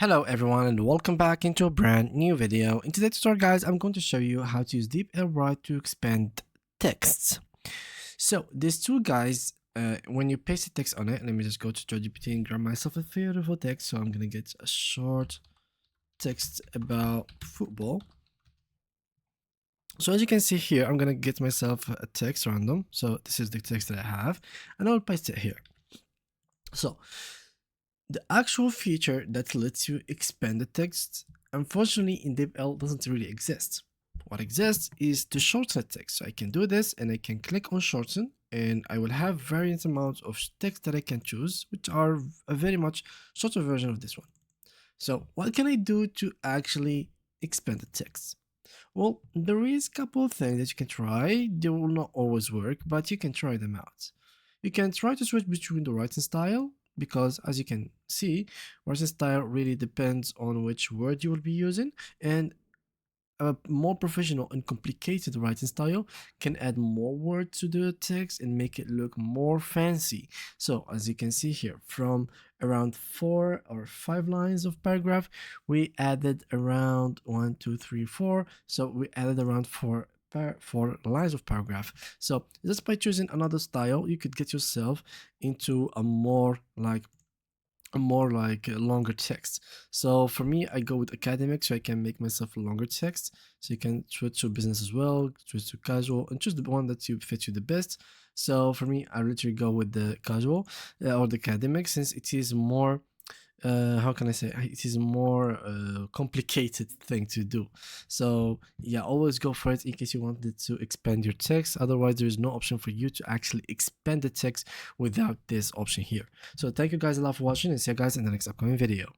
Hello everyone and welcome back into a brand new video. In today's tutorial guys, I'm going to show you how to use Deepl to expand texts. So this tool guys, when you paste a text on it, let me just go to ChatGPT and grab myself a beautiful text. So I'm going to get a short text about football. So as you can see here, I'm going to get myself a text random. So this is the text that I have and I'll paste it here. So the actual feature that lets you expand the text, unfortunately in Deepl doesn't really exist. What exists is to shorten the text. So I can do this and I can click on shorten and I will have various amounts of text that I can choose, which are a very much shorter version of this one. So what can I do to actually expand the text? Well, there is a couple of things that you can try. They will not always work, but you can try them out. You can try to switch between the writing style, because as you can see, writing style really depends on which word you will be using, and a more professional and complicated writing style can add more words to the text and make it look more fancy. So as you can see here, from around 4 or 5 lines of paragraph, we added around 1, 2, 3, 4. So we added around 4 lines of paragraph. So just by choosing another style, you could get yourself into a more like longer text. So for me, I go with academic, so I can make myself a longer text. So you can switch to business as well, switch to casual, and choose the one that fits you the best. So for me, I literally go with the casual or the academic, since it is more how can I say, it is a more complicated thing to do. So yeah, always go for it in case you wanted to expand your text. Otherwise there is no option for you to actually expand the text without this option here. So thank you guys a lot for watching, and see you guys in the next upcoming video.